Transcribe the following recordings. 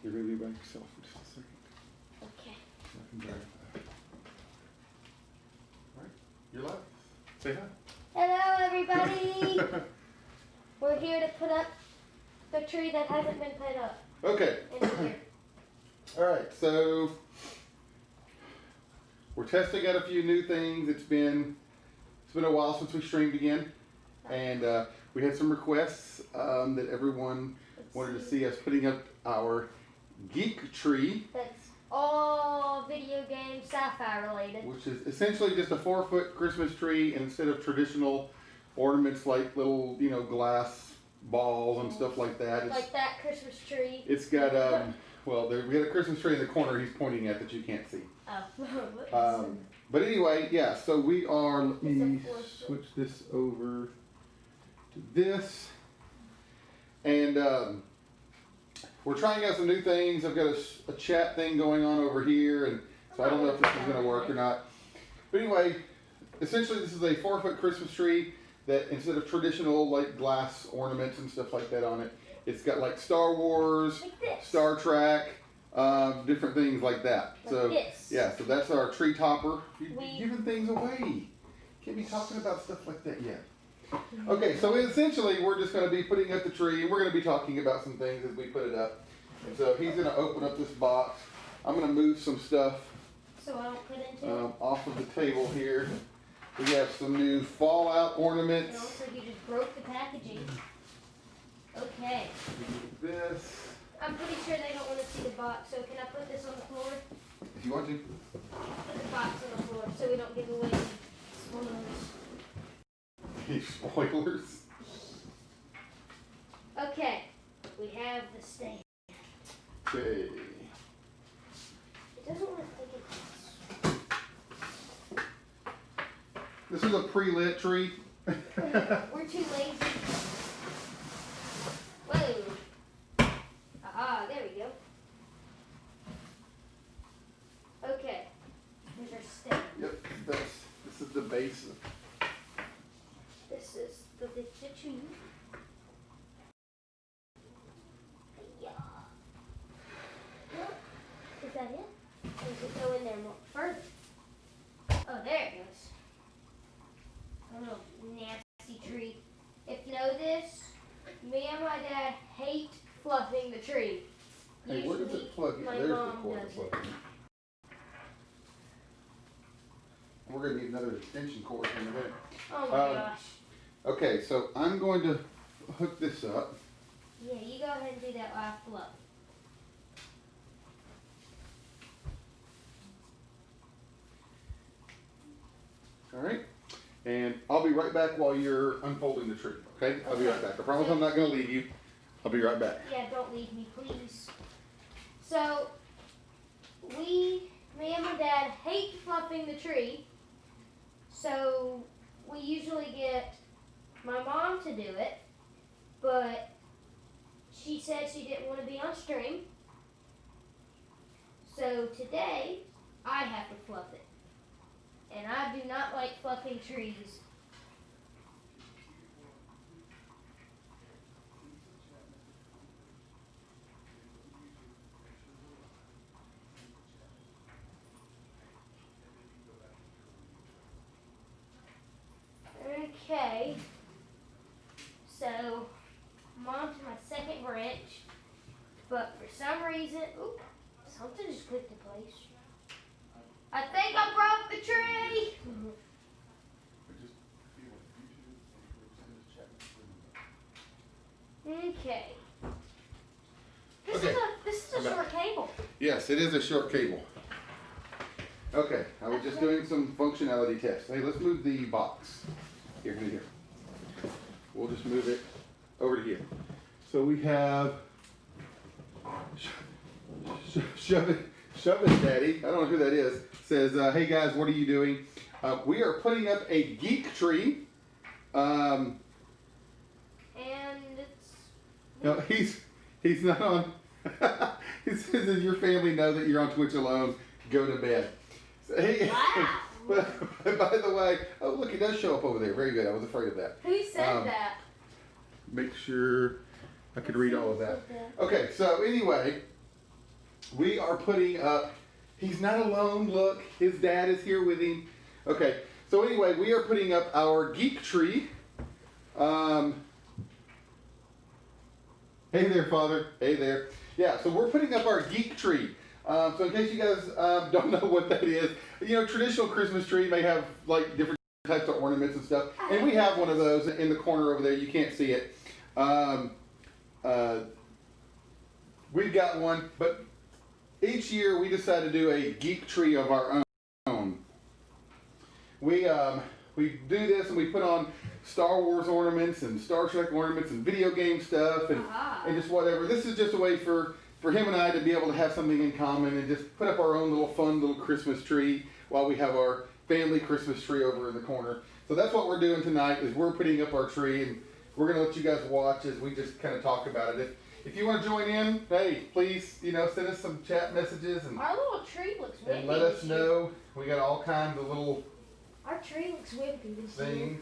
You're going to be by yourself for just a second. Okay. So I can drive that. All right. You're live. Say hi. Hello, everybody. We're here to put up the tree that hasn't been put up. Okay. In here. All right. So we're testing out a few new things. It's been a while since we streamed again, and we had some requests that everyone wanted to see us putting up our geek tree. That's all video game sci-fi related. Which is essentially just a 4-foot Christmas tree, and instead of traditional ornaments like little, glass balls and stuff like that. It's, like that Christmas tree. It's got, well, we got a Christmas tree in the corner he's pointing at that you can't see. Oh. But anyway, yeah, so we are, let me switch this over to this. And we're trying out some new things. I've got a chat thing going on over here, and so I don't know if this is going to work or not. But anyway, essentially this is a 4-foot Christmas tree that instead of traditional like glass ornaments and stuff like that on it, it's got like Star Wars, like Star Trek, different things like that. Like so this. Yeah, so that's our tree topper. You're giving things away. Can't be talking about stuff like that yet. Okay, so essentially we're just going to be putting up the tree, and we're going to be talking about some things as we put it up. And so he's going to open up this box. I'm going to move some stuff so I don't put into it. Off of the table here. We have some new Fallout ornaments. And also you just broke the packaging. Okay. This. I'm pretty sure they don't want to see the box, so can I put this on the floor? If you want to. Put the box on the floor so we don't give away spoilers. Any spoilers? Okay, we have the stand. Okay. It doesn't want to take it. This is a pre-lit tree. We're too lazy. Whoa. Aha, there we go. Okay, here's our stand. Yep, this is the base. This is the tree. Yeah. Is that it? Or does it go in there more further? Oh, there it goes. A little nasty tree. If you know this, me and my dad hate fluffing the tree. Hey, where does it plug in? My There's the mom cord does plug in. We're going to need another extension cord in a minute. Oh my gosh. Okay, so I'm going to hook this up. Yeah, you go ahead and do that while I fluff. All right, and I'll be right back while you're unfolding the tree, okay? I'll be right back. I promise I'm not going to leave you. I'll be right back. Yeah, don't leave me, please. So, me and my dad hate fluffing the tree, so we usually get my mom to do it, but she said she didn't want to be on stream, so today I have to fluff it. And I do not like fluffing trees. Okay. So, I'm on to my second branch, but for some reason, oop, something just clicked in place. I think I broke the tree. Okay. This is a short cable. Yes, it is a short cable. Okay, I was just doing some functionality tests. Hey, let's move the box. Here. We'll just move it over to here. So we have Shove It Daddy. I don't know who that is. Says, hey guys, what are you doing? We are putting up a geek tree. And it's... No, he's not on. He says, does your family know that you're on Twitch alone? Go to bed. So, hey, wow. But by the way, oh look, it does show up over there. Very good. I was afraid of that. Who said that? Make sure I could read all of that. Okay, so anyway, we are putting up, he's not alone, look, his dad is here with him. Okay, so anyway, we are putting up our geek tree. Hey there, Father. Hey there. Yeah, so we're putting up our geek tree. So in case you guys don't know what that is, you know, traditional Christmas tree may have like different types of ornaments and stuff. And we have one of those in the corner over there. You can't see it. We've got one, but each year we decide to do a geek tree of our own. We do this and we put on Star Wars ornaments and Star Trek ornaments and video game stuff and just whatever. This is just a way for him and I to be able to have something in common and just put up our own little fun little Christmas tree while we have our family Christmas tree over in the corner. So that's what we're doing tonight, is we're putting up our tree, and we're going to let you guys watch as we just kind of talk about it. If you want to join in, hey, please, you know, send us some chat messages and our little tree looks wimpy. And let us know. We got all kinds of little our tree looks wimpy this things. year.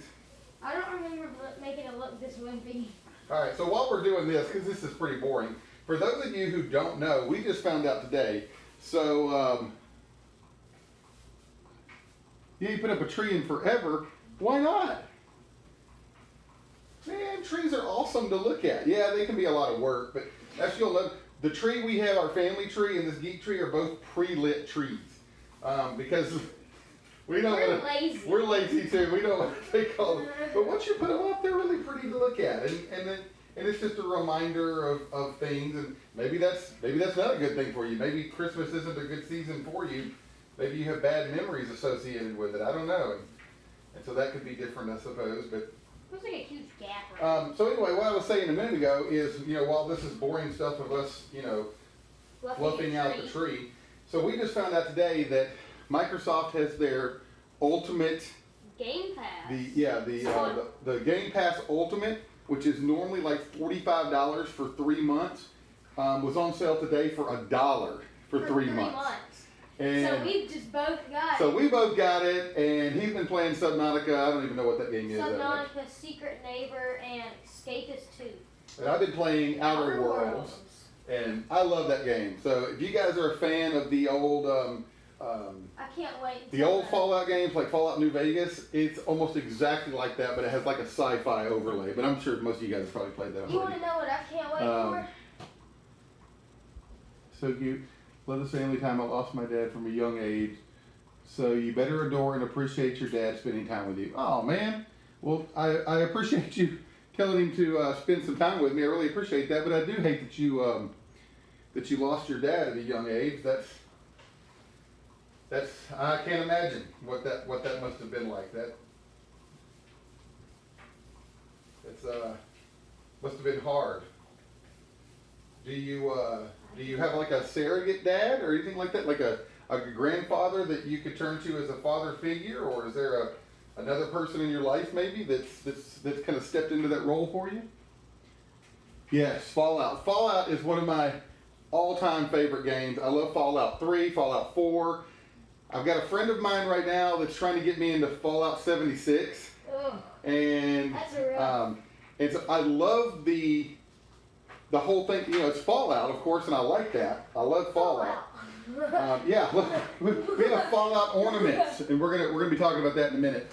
I don't remember making it look this wimpy. All right, so while we're doing this, because this is pretty boring, for those of you who don't know, we just found out today. So, yeah, you put up a tree in forever. Why not? Man, trees are awesome to look at. Yeah, they can be a lot of work, but that's you'll love. The tree we have, our family tree and this geek tree, are both pre-lit trees because we don't want to. Lazy. We're lazy too. We don't want to take all. But once you put them up, they're really pretty to look at, and it's just a reminder of things. And maybe that's not a good thing for you. Maybe Christmas isn't a good season for you. Maybe you have bad memories associated with it. I don't know, and so that could be different, I suppose. But looks like a huge gap. Right so anyway, what I was saying a minute ago is, you know, while this is boring stuff of us, you know, fluffing out the tree. So we just found out today that Microsoft has their Ultimate Game Pass. The Game Pass Ultimate, which is normally like $45 for 3 months, was on sale today for $1 for 3 months. And so we just both got it. So we both got it, and he's been playing Subnautica. I don't even know what that game is. Subnautica, Secret Neighbor, and Escapist 2. And I've been playing Outer Worlds, and I love that game. So if you guys are a fan of the old, I can't wait. The old Fallout games, like Fallout New Vegas, it's almost exactly like that, but it has like a sci-fi overlay. But I'm sure most of you guys have probably played that already. You want to know what I can't wait for? So cute. Love the family time. I lost my dad from a young age. So you better adore and appreciate your dad spending time with you. Oh, man. Well, I appreciate you telling him to spend some time with me. I really appreciate that. But I do hate that you lost your dad at a young age. That's I can't imagine what that must have been like. That's must have been hard. Do you have like a surrogate dad or anything like that, like a grandfather that you could turn to as a father figure, or is there another person in your life maybe that's kind of stepped into that role for you? Yes, Fallout. Fallout is one of my all-time favorite games. I love Fallout 3, Fallout 4. I've got a friend of mine right now that's trying to get me into Fallout 76. Ugh, and that's a rough. And so I love the whole thing. You know, it's Fallout, of course, and I like that. I love Fallout. Yeah, look, we have Fallout ornaments, and we're gonna be talking about that in a minute.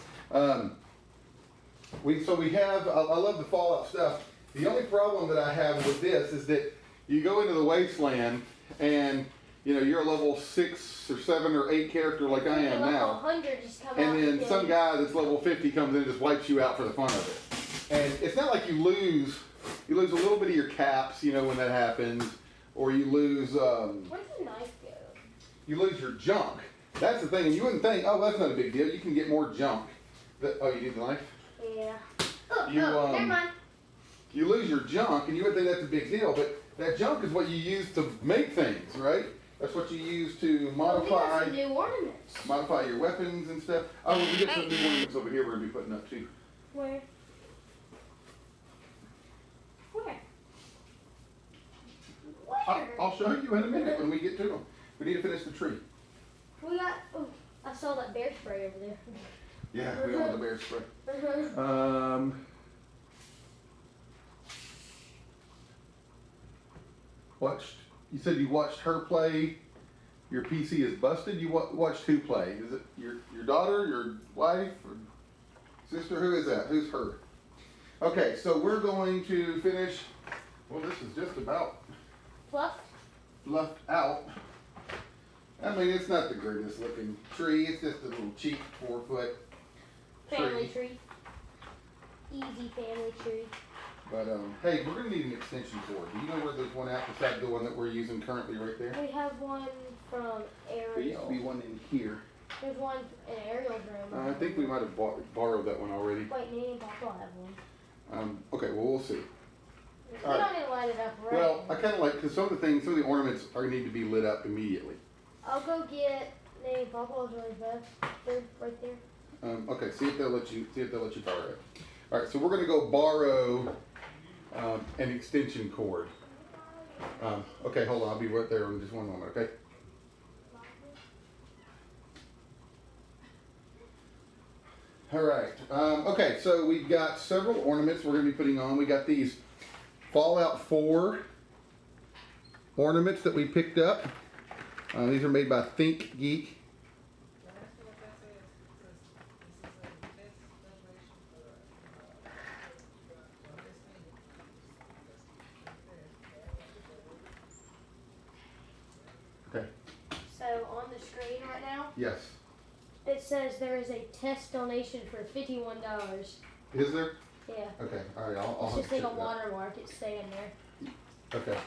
We have. I love the Fallout stuff. The only problem that I have with this is that you go into the wasteland, and you know you're a level 6 or 7 or 8 character like I am now, 100 just come and out then again. some guy that's level 50 comes in and just wipes you out for the fun of it. And it's not like you lose a little bit of your caps, you know, when that happens, or you lose. Where's the knife go? You lose your junk. That's the thing, and you wouldn't think, oh, that's not a big deal. You can get more junk. Oh, you need the knife? Yeah. Oh, never mind. You lose your junk, and you would think that's a big deal, but that junk is what you use to make things, right? That's what you use to modify. We got some new ornaments. Modify your weapons and stuff. Oh, we get some new ornaments over here. We're gonna be putting up too. Where? I'll show you in a minute when we get to them. We need to finish the tree. We got. Oh, I saw that bear spray over there. Yeah, we don't want the bear spray. you said you watched her play. Your PC is busted. You watched who play? Is it your daughter, your wife, or sister? Who is that? Who's her? Okay, so we're going to finish. Well, this is just about fluffed out. I mean, it's not the greatest looking tree. It's just a little cheap 4-foot family tree. Easy family tree. But hey, we're gonna need an extension cord. Do you know where there's one out beside the one that we're using currently right there? We have one from Ariel. There used to be one in here. There's one in Ariel's room. I think we might have borrowed that one already. Wait, me and Papa have one. Okay, well, we'll see. We don't need to light it up right. Well, I kind of like, because some of the ornaments are need to be lit up immediately. I'll go get me and Papa's really fast. They're right there. Okay, see if they'll let you borrow it. All right, so we're gonna go borrow an extension cord. Okay, hold on, I'll be right there in just one moment, okay? All right, okay, so we've got several ornaments we're gonna be putting on. We got these Fallout 4 ornaments that we picked up. These are made by Think Geek. Okay. So on the screen right now, Yes. it says there is a test donation for $51. Is there? Yeah. Okay. All right. I'll It's have just to like a check that. watermark. It's staying there. Okay.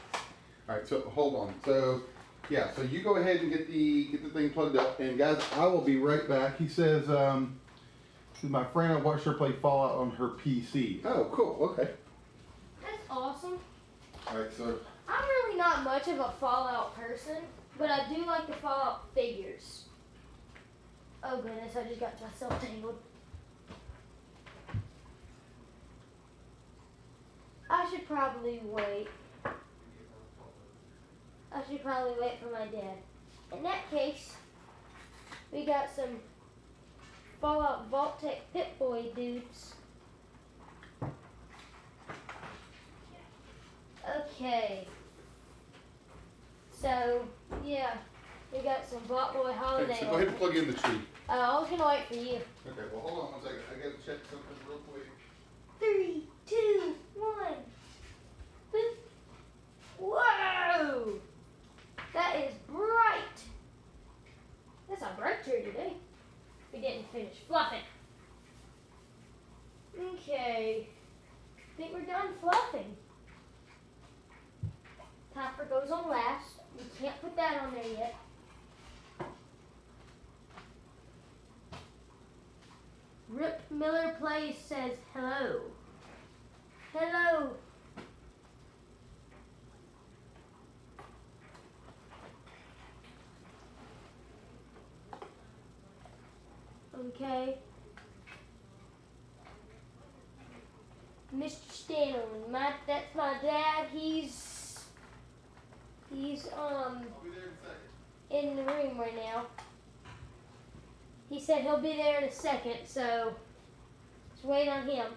All right. So hold on. So yeah. So you go ahead and get the thing plugged up, and guys, I will be right back. He says, my friend, I watched her play Fallout on her PC. Oh, cool. Okay. That's awesome. All right. So I'm really not much of a Fallout person, but I do like the Fallout figures. Oh goodness, I just got myself tangled. I should probably wait. For my dad. In that case, we got some Fallout Vault-Tec Pip-Boy dudes. Okay. So, yeah, we got some Vault Boy Holiday. okay, so go ahead and plug in the tree. I was gonna wait for you. Okay. Well, hold on one second. I gotta check something real quick. 3, 2, 1. Boop. Whoa! That is bright. That's a bright tree today. We didn't finish fluffing. Okay. I think we're done fluffing. Topper goes on last. We can't put that on there yet. Rip Miller Plays says hello. Hello. Okay. Mr. Stanley, that's my dad. He's I'll be there in a second. in the room right now. He said he'll be there in a second, so just wait on him.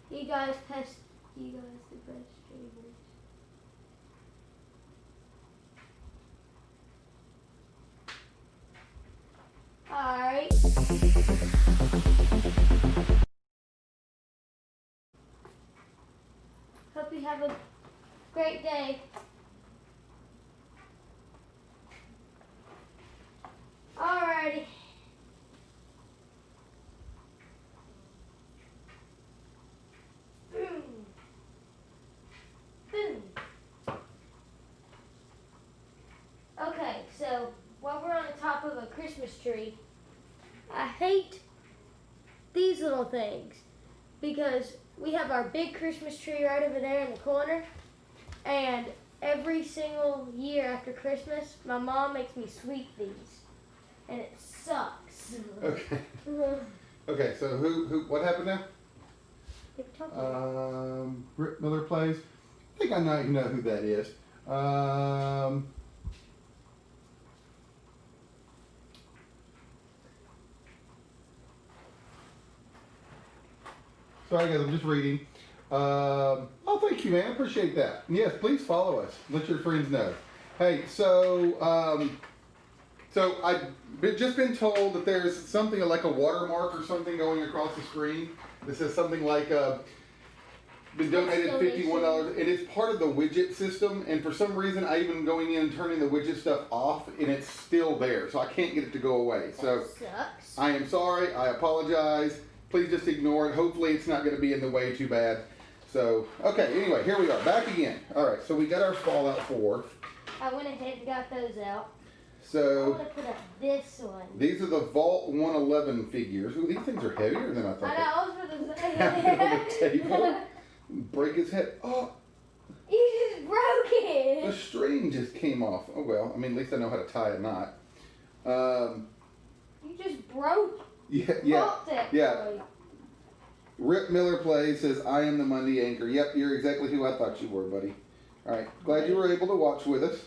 You guys the best streamers. Alright. Hope you have a great day. Alrighty. Boom. Boom. Okay, so while we're on the top of a Christmas tree, I hate these little things because we have our big Christmas tree right over there in the corner, and every single year after Christmas, my mom makes me sweep these, and it sucks. Okay. Okay. So what happened now? Rip Miller Plays. I think I know who that is. Sorry guys, I'm just reading. Oh, thank you, man. I appreciate that. Yes, please follow us. Let your friends know. Hey, so I've just been told that there's something like a watermark or something going across the screen that says something like been donated $51, and it's part of the widget system. And for some reason, I even going in and turning the widget stuff off, and it's still there, so I can't get it to go away. So sucks. I am sorry. I apologize. Please just ignore it. Hopefully, it's not going to be in the way too bad. So okay. Anyway, here we are back again. All right. So we got our Fallout 4. I went ahead and got those out. So I want to put up this one. these are the Vault 111 figures. Ooh, these things are heavier than I thought. I know. I was going to Have it on the say. table. Break his head. Oh, You just broke it. the string just came off. Oh well. I mean, at least I know how to tie a knot. You just broke. Yeah. It. Yeah. Rip Miller Plays says, "I am the Monday anchor." Yep, you're exactly who I thought you were, buddy. All right. Glad you were able to watch with us.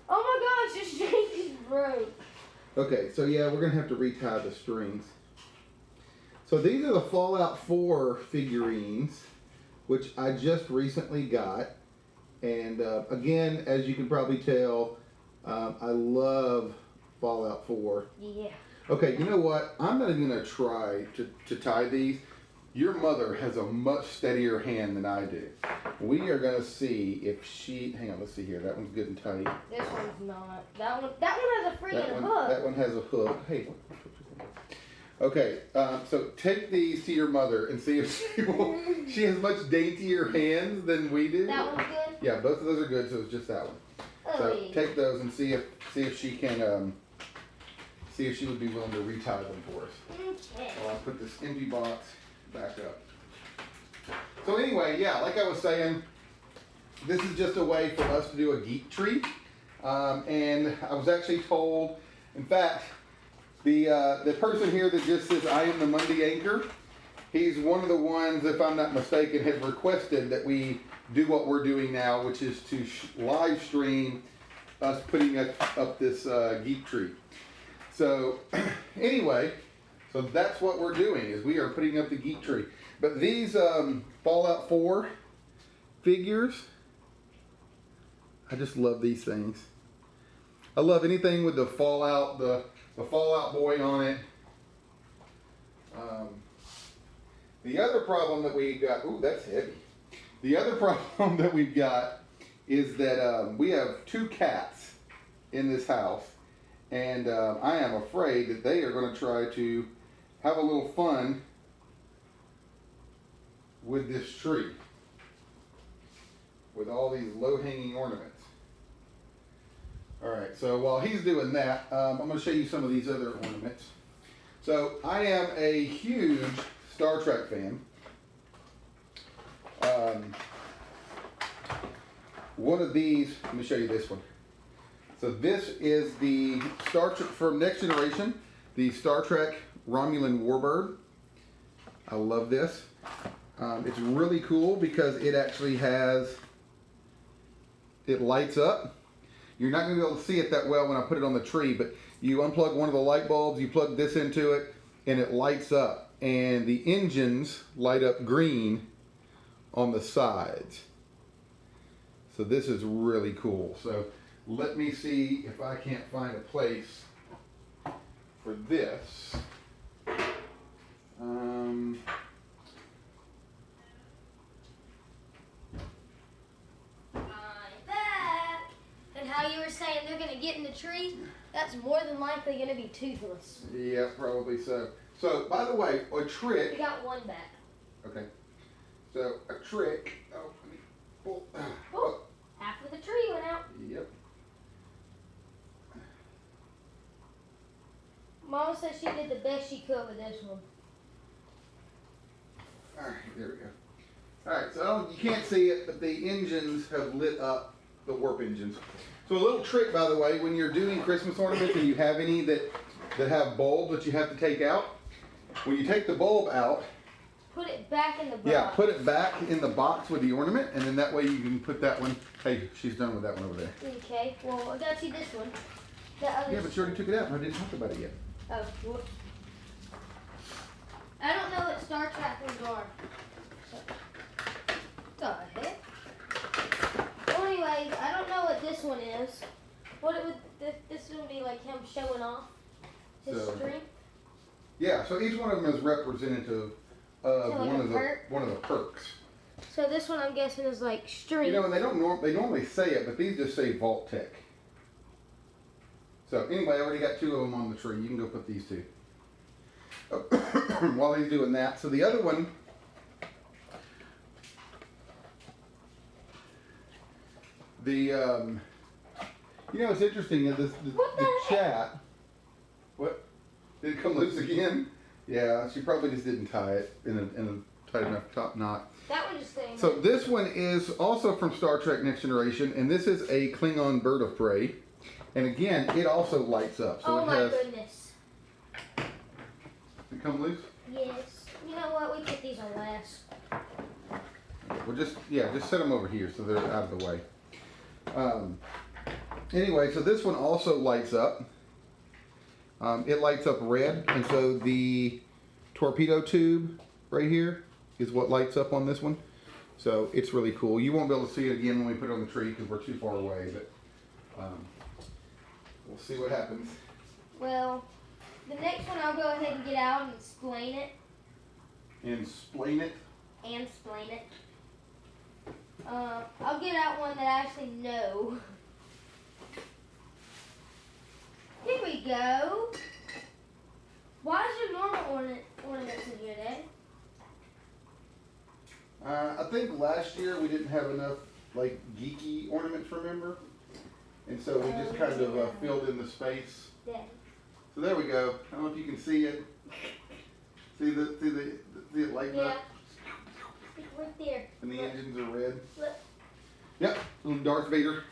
Oh my gosh, your string just broke. Okay, so yeah, we're gonna have to retie the strings. So these are the Fallout 4 figurines, which I just recently got. And again, as you can probably tell, I love Fallout 4. Yeah. Okay, you know what? I'm not even gonna try to tie these. Your mother has a much steadier hand than I do. We are gonna see if she. Hang on, let's see here. That one's good and tight. This one's not. That one has a freaking hook. That one has a hook. Hey. Okay, so take these to your mother and see if she will. She has much daintier hands than we do. That one's good. Yeah, both of those are good. So it's just that one. So take those and see if she can. See if she would be willing to retie them for us. Okay. Well, I'll put this empty box back up. So anyway, yeah, like I was saying, this is just a way for us to do a geek treat. And I was actually told, in fact, the person here that just says, "I am the Monday anchor," he's one of the ones, if I'm not mistaken, has requested that we do what we're doing now, which is to live stream us putting up this geek treat. So anyway, so that's what we're doing, is we are putting up the geek tree. But these Fallout 4 figures, I just love these things. I love anything with the Fallout, the Fallout boy on it. The other problem that we've got, ooh, that's heavy. The other problem that we've got is that we have 2 cats in this house. And I am afraid that they are going to try to have a little fun with this tree, with all these low-hanging ornaments. All right, so while he's doing that, I'm going to show you some of these other ornaments. So I am a huge Star Trek fan. One of these, let me show you this one. So this is the Star Trek from Next Generation, the Star Trek Romulan Warbird. I love this. It's really cool because it actually it lights up. You're not going to be able to see it that well when I put it on the tree, but you unplug one of the light bulbs, you plug this into it, and it lights up. And the engines light up green on the sides. So this is really cool. So let me see if I can't find a place for this. I'm back. And how you were saying they're going to get in the tree, that's more than likely going to be toothless. Yeah, probably so. So, by the way, a trick. We got one back. Okay. So, a trick. Oh, let me pull. Oh, half of the tree went out. Yep. Mama said she did the best she could with this one. Alright, there we go. Alright, so you can't see it, but the engines have lit up, the warp engines. So a little trick, by the way, when you're doing Christmas ornaments and you have any that have bulbs that you have to take out, when you take the bulb out, put it back in the box. yeah, put it back in the box with the ornament, and then that way you can put that one. Hey, she's done with that one over there. Okay, well, I got you this one. The other Yeah, but you already took it out, and I didn't talk about it yet. Oh, whoops. I don't know what Star Trek ones are. the heck? Well, anyways, I don't know what this one is. What it would this would be like him showing off his strength. Yeah, so each one of them is representative of So like one of the perks. So this one I'm guessing is like strength. You know, and they normally say it, but these just say Vault Tech. So anyway, I already got 2 of them on the tree. You can go put these 2. While he's doing that, so the other one. You know, it's interesting is the chat. What? Did it come loose again? Yeah, she probably just didn't tie it in a tight enough top knot. That one just staying. So this one is also from Star Trek Next Generation, and this is a Klingon bird of prey. And again, it also lights up. So oh my goodness. Did it come loose? Yes. You know what? We put these on last. Well, just set them over here so they're out of the way. Anyway, so this one also lights up. It lights up red, and so the torpedo tube right here is what lights up on this one. So it's really cool. You won't be able to see it again when we put it on the tree because we're too far away, but we'll see what happens. Well, the next one I'll go ahead and get out and explain it. Explain it? And explain it. I'll get out one that I actually know. Here we go. Why is your normal ornaments in here, Dad? I think last year we didn't have enough like geeky ornaments, remember? And so we just kind of filled in the space. Dad. So there we go. I don't know if you can see it. See it lighting up? Right there. And the engines are red. Look. Yep, little Darth Vader.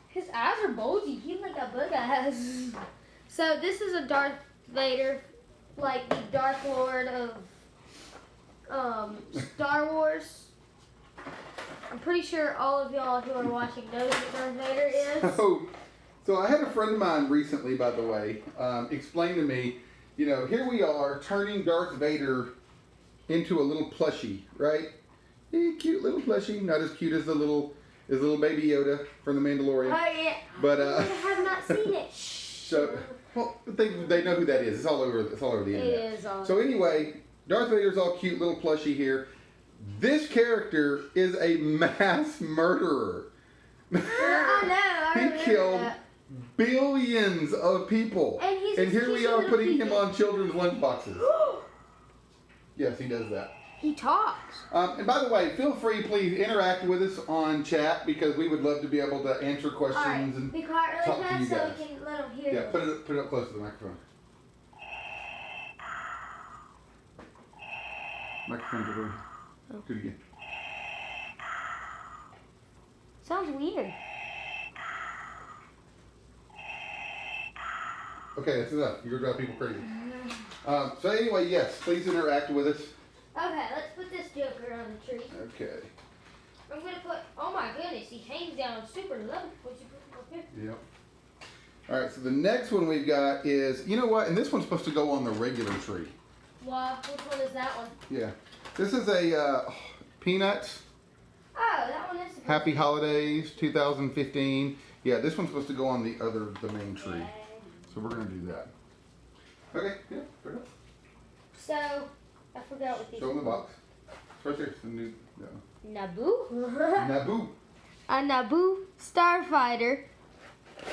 His eyes are bulgy. He's like got bug eyes. So this is a Darth Vader, like the Dark Lord of Star Wars. I'm pretty sure all of y'all who are watching knows what Darth Vader is. So I had a friend of mine recently, by the way, explain to me, you know, here we are turning Darth Vader into a little plushie, right? Cute little plushie, not as cute as the little baby Yoda from The Mandalorian. Oh yeah. But I have not seen it. So, well, they know who that is. It's all over the internet. It is all. So anyway, Darth Vader's all cute little plushie here. This character is a mass murderer. I know. He killed billions of people. And here we are putting him on children's lunchboxes. Yes, he does that. He talks. And by the way, feel free, please interact with us on chat because we would love to be able to answer questions and be quiet really talk to you fast guys. so we can let them hear. Yeah, put it up close to the microphone. Microphone's over. Do it again. Sounds weird. Okay, that's enough. You're gonna drive people crazy. So anyway, yes, please interact with us. Okay, let's put this joker on the tree. Okay. I'm gonna put. Oh my goodness, he hangs down super low. What you put up here? Yep. All right. So the next one we've got is, you know what? And this one's supposed to go on the regular tree. Wow, which one is that one? Yeah. This is a Peanuts. Oh, that one is. Happy Holidays 2015. Yeah, this one's supposed to go on the main tree. So we're gonna do that. Okay. Yeah. Fair enough. So I forgot what these. Show them the box. It's right there. It's the new. Naboo. Naboo. A Naboo starfighter.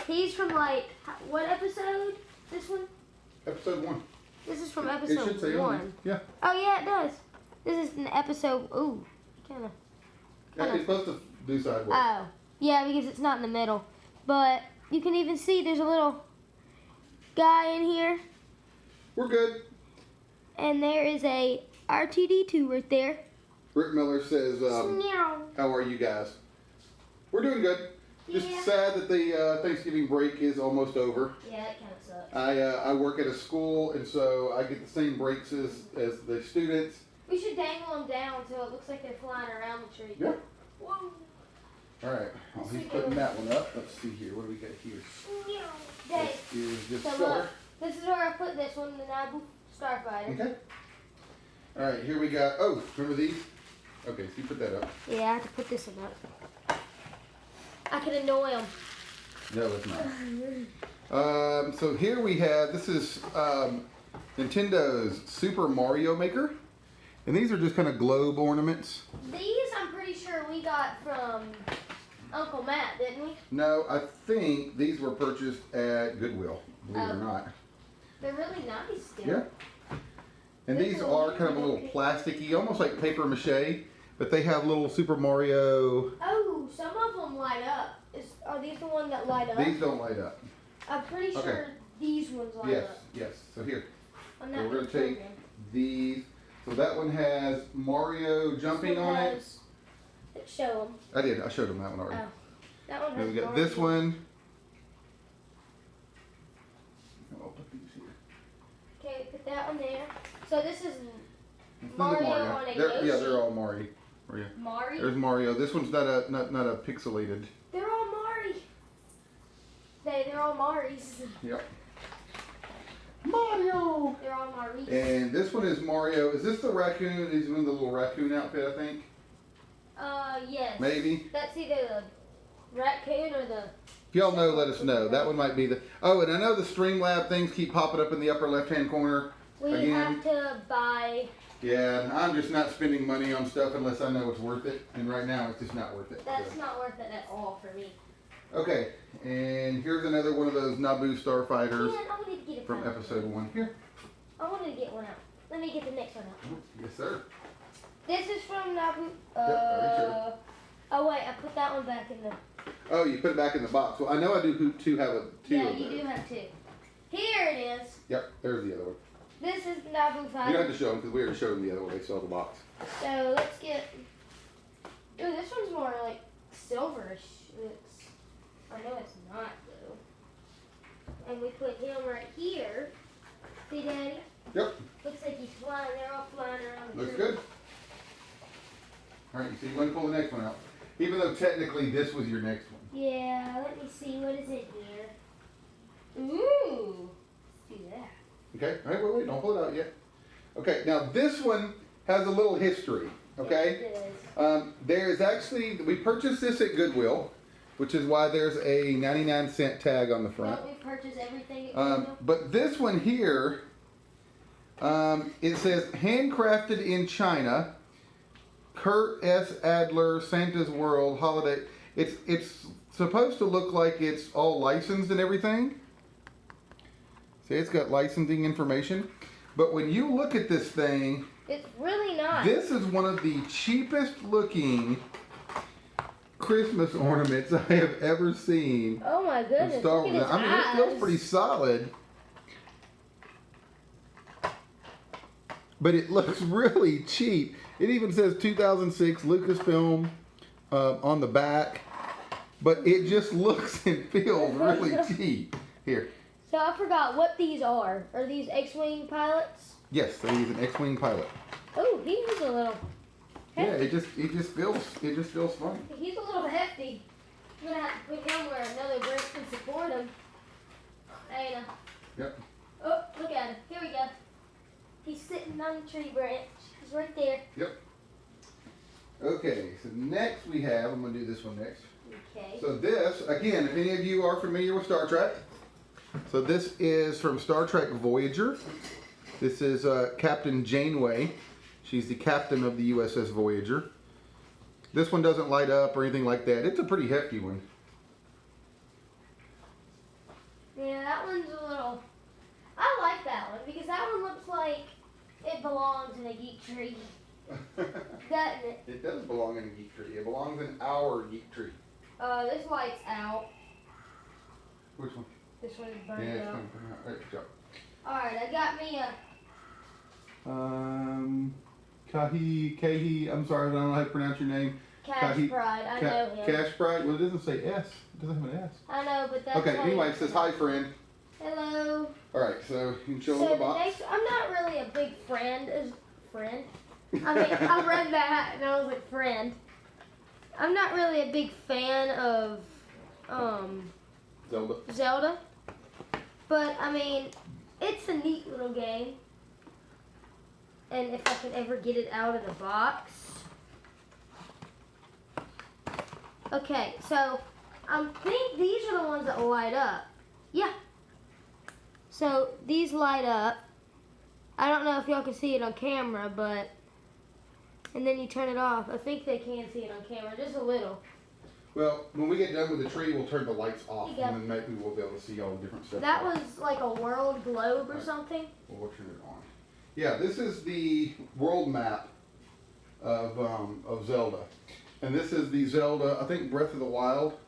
He's from like what episode? This one? Episode 1. This is from It episode should say 1. Yeah. Oh yeah, it does. This is an episode. Ooh, kind of. Yeah, it's supposed to do sideways. Oh, yeah, because it's not in the middle. But you can even see there's a little guy in here. We're good. And there is a R2-D2 right there. Rick Miller says, how are you guys? We're doing good. Just sad that the Thanksgiving break is almost over. Yeah, it kind of sucks. I work at a school, and so I get the same breaks as the students. We should dangle them down so it looks like they're flying around the tree. Yeah. Whoa. All right. Well, he's putting that one up. Let's see here. What do we got here? Dave, This is just so filler. look, this is where I put this one, the Naboo starfighter. Okay. All right. Here we got. Oh, remember these? Okay, so you put that up. Yeah, I have to put this one up. I can annoy him. No, it's not. So here we have, this is Nintendo's Super Mario Maker. And these are just kind of globe ornaments. These I'm pretty sure we got from Uncle Matt, didn't we? No, I think these were purchased at Goodwill, believe it or not. They're really nice still. Yeah. And these are kind of a little plasticky, almost like paper mache, but they have little Super Mario. Oh, some of them light up. Are these the ones that light up? These don't light up. I'm pretty sure these ones light Yes, up. yes. So here, I'm so not we're going to take these. So that one has Mario jumping on it. Show them. I did. I showed them that one already. Oh, that one Then has we got Mario. this one. I'll put these here. Okay, put that one there. So this is This Mario is on a They're- Yeah, Yoshi. they're all Mario. Mario? There's Mario. This one's not a pixelated. They're all Mari. They're all Maris. Yep. Mario. They're all Maris. And this one is Mario. Is this the raccoon? Is one of the little raccoon outfit? I think. Yes. Maybe. That's either the raccoon or the. If y'all know, let us know. That one might be the. Oh, and I know the Streamlab things keep popping up in the upper left-hand corner. We Again. have to buy. Yeah, I'm just not spending money on stuff unless I know it's worth it. And right now, it's just not worth it. That's So. not worth it at all for me. Okay, and here's another one of those Naboo Starfighters Man, I wanted to get it from out. episode 1. Here. I wanted to get one out. Let me get the next one out. Yes, sir. This is from Naboo. already sure. Oh wait, I put that one back in the. Oh, you put it back in the box. Well, I know I do two have two Yeah, of you those. do have two. Here it is. Yep, there's the other one. This is Naboo You don't fighter. have to show them because we already showed them the other one. They saw the box. So let's get. Ooh, this one's more like silverish. I know it's not though. And we put him right here. See, Daddy? Yep. Looks like he's flying. They're all flying around the Looks tree. good. All right, so you want to pull the next one out. Even though technically this was your next one. Yeah, let me see. What is it here? Ooh. Let's do that. Okay, all right, wait, don't pull it out yet. Okay, now this one has a little history, okay? Yes, it is. There's actually, we purchased this at Goodwill, which is why there's a 99-cent tag on the front. Don't we purchase everything at Goodwill? But this one here, it says handcrafted in China, Kurt S. Adler, Santa's World, Holiday. It's supposed to look like it's all licensed and everything. See, it's got licensing information. But when you look at this thing, It's really not. this is one of the cheapest looking Christmas ornaments I have ever seen. Oh my goodness. Star Look Wars. at his I mean, it feels eyes. pretty solid. But it looks really cheap. It even says 2006 Lucasfilm on the back. But it just looks and feels really cheap. Here. So I forgot what these are. Are these X-Wing pilots? Yes, so he's an X-Wing pilot. Oh, he's a little Yeah, hefty. it just feels fun. He's a little hefty. I'm gonna have to put him where another branch can support him. Hey, Yep. oh, look at him. Here we go. He's sitting on the tree branch. He's right there. Yep. Okay, so next we have, I'm gonna do this one next. Okay. So this, again, if any of you are familiar with Star Trek, so this is from Star Trek Voyager. This is Captain Janeway. She's the captain of the USS Voyager. This one doesn't light up or anything like that. It's a pretty hefty one. Yeah, that one's a little. I like that one because that one looks like it belongs in a geek tree, doesn't it? It does belong in a geek tree. It belongs in our geek tree. This light's out. Which one? This one is Yeah, burned it's out. fine. All right, good job. Alright, I got me a. Kahi, I'm sorry, I don't know how to pronounce your name. Cash Kahi- Pride. I know him. Cash Pride? Well, it doesn't say S. It doesn't have an S. I know, but that's. Okay, how anyway, you- it says hi, friend. Hello. All right, so you can show So them the the box. next, I'm not really a big friend. Friend? I mean, I read that and I was like, friend. I'm not really a big fan of Zelda. Zelda, but I mean, it's a neat little game. And if I can ever get it out of the box, Okay, so I think these are the ones that light up. Yeah. So these light up. I don't know if y'all can see it on camera, but and then you turn it off. I think they can see it on camera, just a little. Well, when we get done with the tree, we'll turn the lights off, Yeah. and then maybe we'll be able to see all the different stuff. That was like a world globe or something. Well, we'll turn it on. Yeah, this is the world map of Zelda, and this is the Zelda, I think, Breath of the Wild.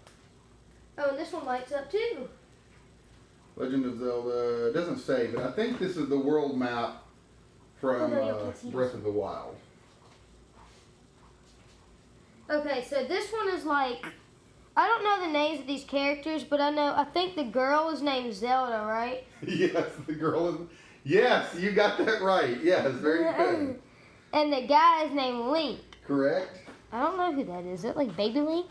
Oh, and this one lights up too. Legend of Zelda, it doesn't say, but I think this is the world map from Breath of the Wild. Okay, so this one is like, I don't know the names of these characters, but I think the girl is named Zelda, right? Yes, the girl is, yes, you got that right. Yes, very good. And the guy is named Link. Correct. I don't know who that is. Is that like Baby Link?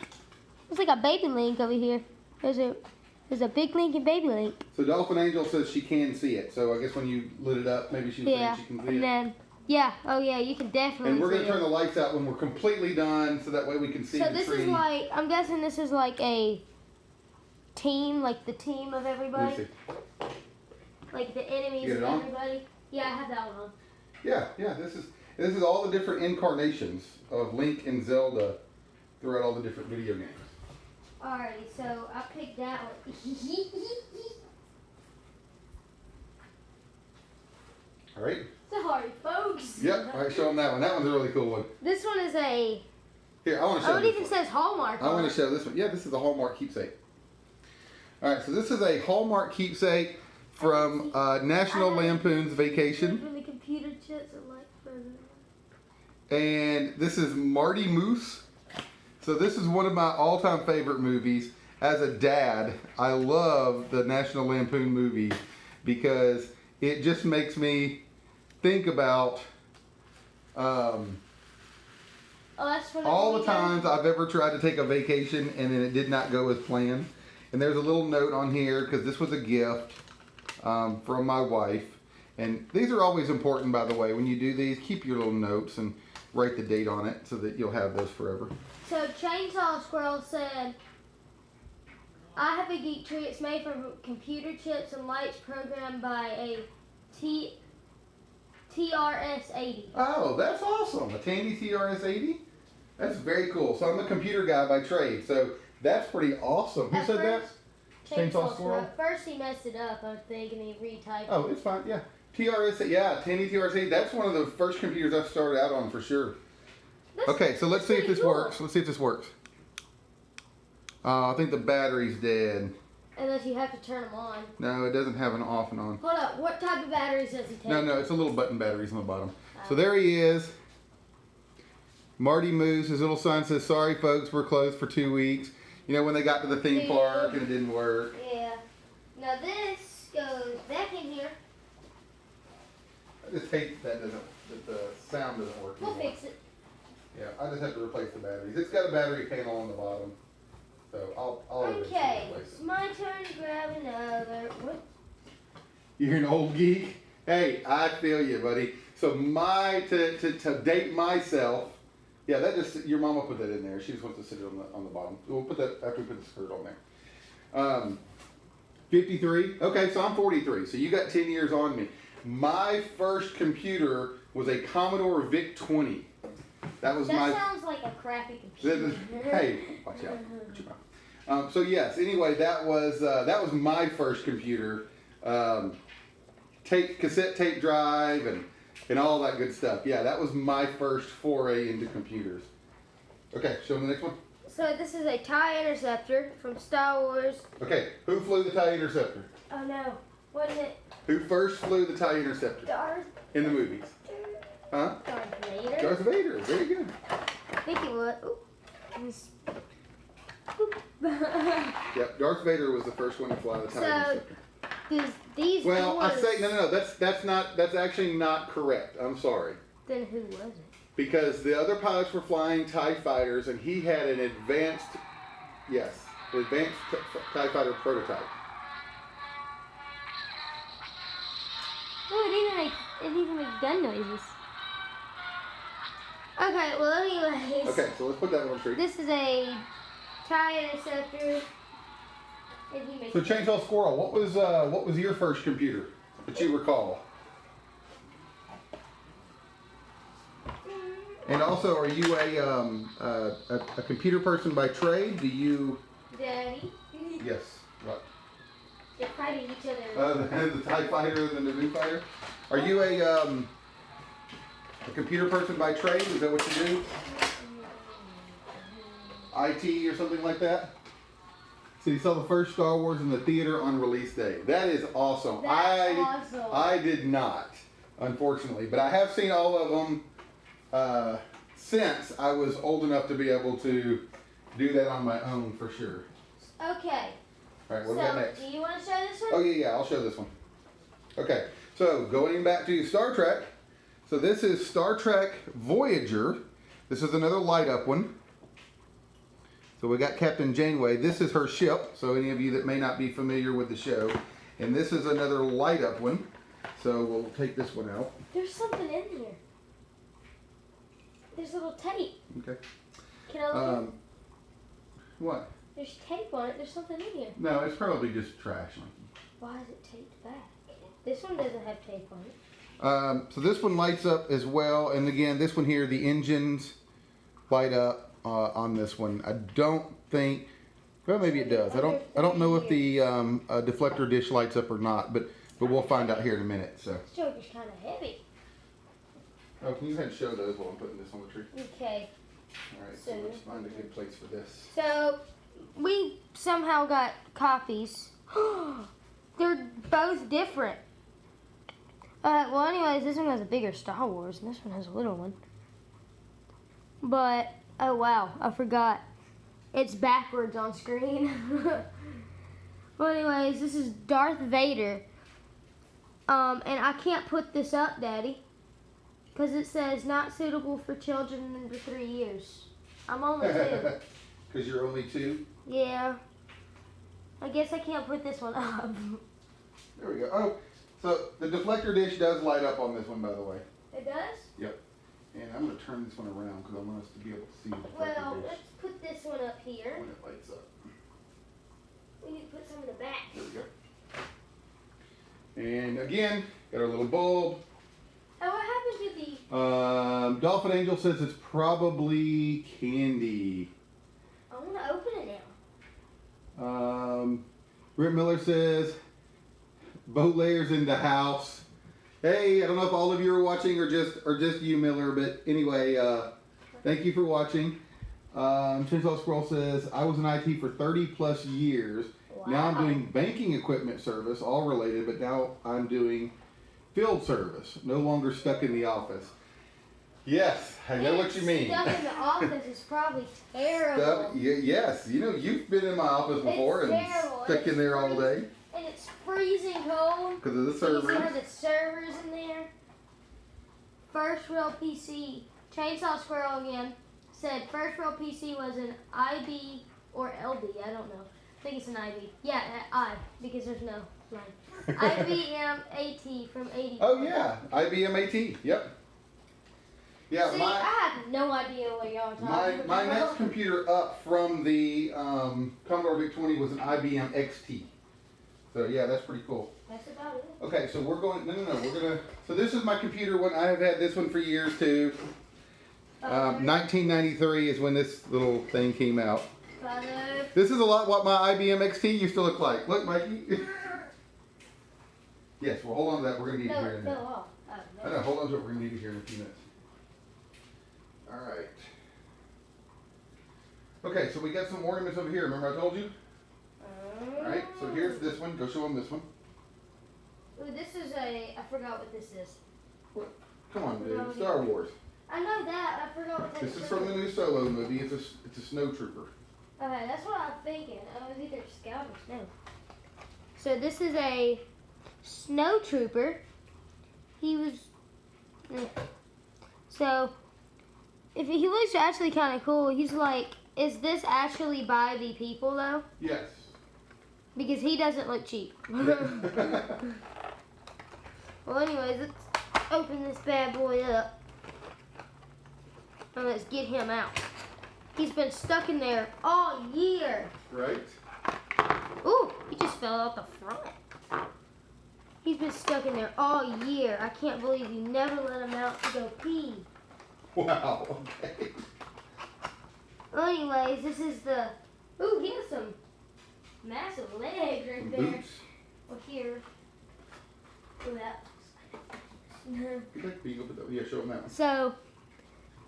It's like a Baby Link over here. There's a big Link and Baby Link. So Dolphin Angel says she can see it. So I guess when you lit it up, maybe she was saying she can see it. And then, yeah, oh yeah, you can definitely see it. And we're going to turn the lights out when we're completely done so that way we can see the tree. So this is like, I'm guessing this is like a team, like the team of everybody. Let me see. Like the enemies of everybody. Yeah, I have that one on. Yeah, this is all the different incarnations of Link and Zelda throughout all the different video games. Alrighty, so I picked that one. All right. Sorry, folks. Yep. All right, show them that one. That one's a really cool one. This one is a. Here, I want to show. Oh, it even says Hallmark. I want to show this one. Yeah, this is a Hallmark keepsake. All right, so this is a Hallmark keepsake from National Lampoon's Vacation. From the computer chips and like further. And this is Marty Moose. So this is one of my all-time favorite movies. As a dad, I love the National Lampoon movies because it just makes me think about all the times I've ever tried to take a vacation and then it did not go as planned. And there's a little note on here because this was a gift from my wife. And these are always important, by the way. When you do these, keep your little notes and write the date on it so that you'll have those forever. So Chainsaw Squirrel said, I have a geek tree. It's made from computer chips and lights programmed by a TRS-80. Oh, that's awesome. A Tandy TRS-80? That's very cool. So I'm a computer guy by trade. So that's pretty awesome. Who said that? Chainsaw Squirrel? At first he messed it up, I think, and he retyped it. Oh, it's fine. Yeah. TRS, yeah, Tandy TRS-80. That's one of the first computers I started out on for sure. Okay, so let's see if this works. Let's see if this works. I think the battery's dead. Unless you have to turn them on. No, it doesn't have an off and on. Hold up, what type of batteries does he take? No, it's a little button batteries on the bottom. So there he is. Marty Moose, his little sign says, sorry folks, we're closed for 2 weeks. You know, when they got to the theme park and it didn't work. Yeah. Now this goes back in here. I just hate that the sound doesn't work anymore. We'll fix it. Yeah, I just have to replace the batteries. It's got a battery panel on the bottom. So I'll okay, replace it. it's my turn to grab another. What? You're an old geek? Hey, I feel you, buddy. So to date myself, yeah, that just, your mama put that in there. She just wants to sit it on the bottom. We'll put that after we put the skirt on there. 53. Okay, so I'm 43. So you got 10 years on me. My first computer was a Commodore VIC-20. That sounds like a crappy computer. Hey, watch out. Watch your mouth. So yes, anyway, that was my first computer. Cassette tape drive and all that good stuff. Yeah, that was my first foray into computers. Okay, show them the next one. So this is a TIE Interceptor from Star Wars. Okay, who flew the TIE Interceptor? Oh no, what is it? Who first flew the TIE Interceptor? Darth. In the movies. Huh? Darth Vader. Darth Vader, very good. I think it was. Yep, Darth Vader was the first one to fly the TIE Interceptor. These well, doors, I say no. That's actually not correct. I'm sorry. Then who was it? Because the other pilots were flying TIE fighters, and he had an advanced TIE fighter prototype. Oh, it even makes gun noises. Okay, well anyways. Okay, so let's put that one on the tree. This is a tie interceptor. And he makes So Chainsaw Squirrel, what was your first computer that you recall? And also, are you a computer person by trade? Do you? Daddy. Yes. What? They're fighting each other. The TIE Fighter and the Naboo Fighter. Are you a computer person by trade? Is that what you do? IT or something like that? So you saw the first Star Wars in the theater on release day. That is awesome. That's awesome. I did not, unfortunately, but I have seen all of them since I was old enough to be able to do that on my own for sure. Okay. All right, what do we got next? Do you want to show this one? Oh yeah, I'll show this one. Okay, so going back to Star Trek. So this is Star Trek Voyager. This is another light up one. So we got Captain Janeway. This is her ship. So any of you that may not be familiar with the show. And this is another light up one. So we'll take this one out. There's something in here. There's a little tape. Okay. Can I look at it? What? There's tape on it. There's something in here. No, it's probably just trash. Why is it taped back? This one doesn't have tape on it. So this one lights up as well. And again, this one here, the engines light up on this one. I don't think, well, maybe it does. I don't know if the deflector dish lights up or not, but we'll find out here in a minute. So. This joker's kind of heavy. Oh, can you go ahead and show those while I'm putting this on the tree? Okay. All right, so let's find a good place for this. So, we somehow got copies. They're both different. Well, anyways, this one has a bigger Star Wars, and this one has a little one. But, oh wow, I forgot. It's backwards on screen. Well, anyways, this is Darth Vader. And I can't put this up, Daddy, because it says not suitable for children under 3 years. I'm only 2. Because you're only 2? Yeah. I guess I can't put this one up. There we go. Oh, so the deflector dish does light up on this one, by the way. It does? Yep. And I'm going to turn this one around because I want us to be able to see the deflector Well, dish let's put this one up here. when it lights up. We need to put some in the back. There we go. And again, got our little bulb. Oh, what happened to the... Dolphin Angel says it's probably candy. I want to open it now. Rip Miller says boat layers in the house. Hey, I don't know if all of you are watching or just you, Miller, but anyway, thank you for watching. Chainsaw Squirrel says I was in IT for 30 plus years. Wow. Now I'm doing banking equipment service, all related, but now I'm doing field service. No longer stuck in the office. Yes, I know what you mean. Stuck in the office is probably terrible. Yes, you know, you've been in my office before and terrible. stuck in there all day. And it's freezing cold. Because of the You servers. see all the servers in there. First real PC. Chainsaw Squirrel again said first real PC was an IB or LB. I don't know. I think it's an IB. Yeah, I, because there's no line. IBM AT from 80. Oh yeah, IBM AT. Yep. Yeah, See, I have no idea what y'all are talking about. my next computer up from the Commodore VIC-20 was an IBM XT. So yeah, that's pretty cool. That's about it. Okay, so we're going. No, we're gonna. So this is my computer one. I have had this one for years too. 1993 is when this little thing came out. Father. This is a lot what my IBM XT used to look like. Look, Mikey. Yes, well, hold on to that. We're gonna need it No, here it in a minute. fell off. Oh, I no. know. Hold on to it. We're gonna need it here in a few minutes. All right. Okay, so we got some ornaments over here. Remember I told you? All right. So here's this one. Go show them this one. Ooh, this is a. I forgot what this is. What? Come on, No, dude. Star Wars. I know that. I forgot what that This is from the new Solo movie. It's a snow trooper. Okay, that's what I'm thinking. Oh, it was either Scout or Snow. So this is a snow trooper. He was. So, if he looks actually kind of cool, he's like, is this actually by the people though? Yes. Because he doesn't look cheap. Well, anyways, let's open this bad boy up. And let's get him out. He's been stuck in there all year. Right? Ooh, he just fell out the front. He's been stuck in there all year. I can't believe you never let him out to go pee. Wow, okay. Well, anyways, this is the... Ooh, he has some massive legs right there. Boots. Well, here. Ooh, that Yeah, show him that one. So,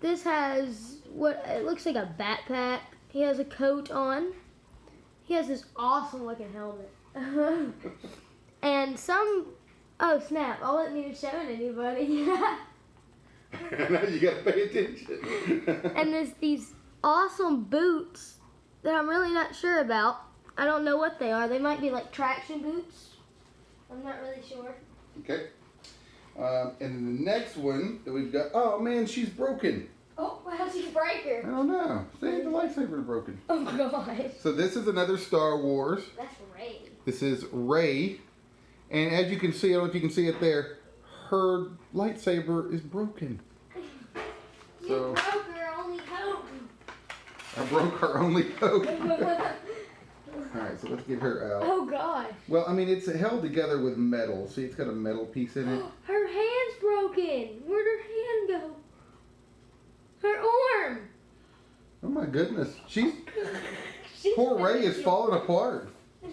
this has what it looks like a backpack. He has a coat on. He has this awesome looking helmet. And some, oh snap, I wasn't even showing anybody. You gotta pay attention. And there's these awesome boots that I'm really not sure about. I don't know what they are. They might be like traction boots. I'm not really sure. Okay. And then the next one that we've got, oh man, she's broken. Oh, how's she break her? I don't know. See, the lightsaber is broken. Oh gosh. So this is another Star Wars. That's Ray. This is Rey. And as you can see, I don't know if you can see it there, her lightsaber is broken. You So, broke her only hope. I broke her only hope. Alright, so let's get her out. Oh gosh. Well, I mean, it's held together with metal. See, it's got a metal piece in it. Her hand's broken. Where'd her hand go? Her arm. Oh my goodness. She's She's poor been Rey is through- falling apart.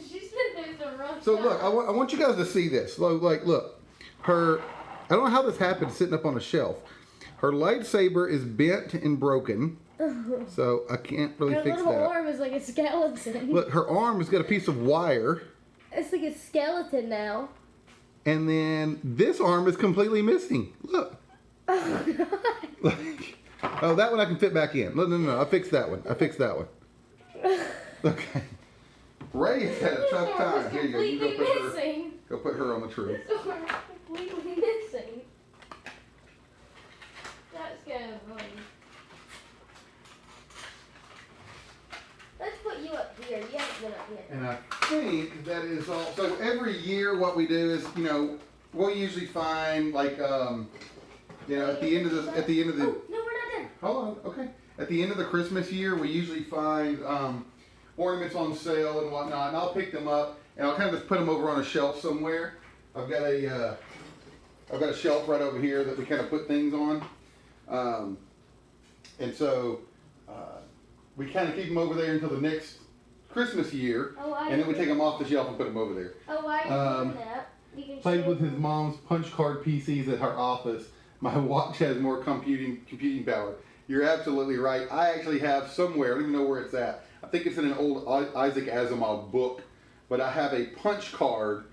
She's been through some rough So time. look, I want you guys to see this. Like, look, her, I don't know how this happened sitting up on a shelf. Her lightsaber is bent and broken, so I can't really Her fix little that. arm is like a skeleton. Look, her arm has got a piece of wire, It's like a skeleton now. and then this arm is completely missing. Look. Oh god. Like, oh, that one I can fit back in. No, I fixed that one. Okay. Ray's had a tough time. Here you go. You go put her on the tree. This arm is completely missing. That's kind of funny. Let's put you up here. You haven't been up here. And I think that is all. So every year, what we do is, we'll usually find like, at the end of the, Oh, no, we're not done. hold on, okay. At the end of the Christmas year, we usually find ornaments on sale and whatnot, and I'll pick them up and I'll kind of just put them over on a shelf somewhere. I've got a shelf right over here that we kind of put things on, and so we kind of keep them over there until the next Christmas year, and then we take them off the shelf and put them over there. Oh, why are you doing that? You can Played show with his them. mom's punch card PCs at her office. My watch has more computing power. You're absolutely right. I actually have somewhere, I don't even know where it's at. I think it's in an old Isaac Asimov book, but I have a punch card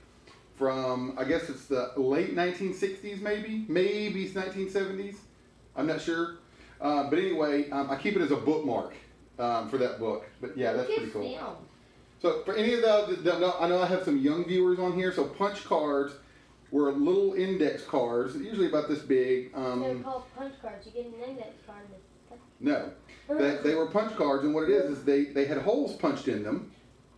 from, I guess it's the late 1960s maybe it's 1970s. I'm not sure. But anyway, I keep it as a bookmark for that book. But yeah, that's pretty cool. Down. So for any of those that don't know, I know I have some young viewers on here. So punch cards were little index cards, usually about this big. They're called punch cards. You get an index card. No, they were punch cards, and what it is they had holes punched in them,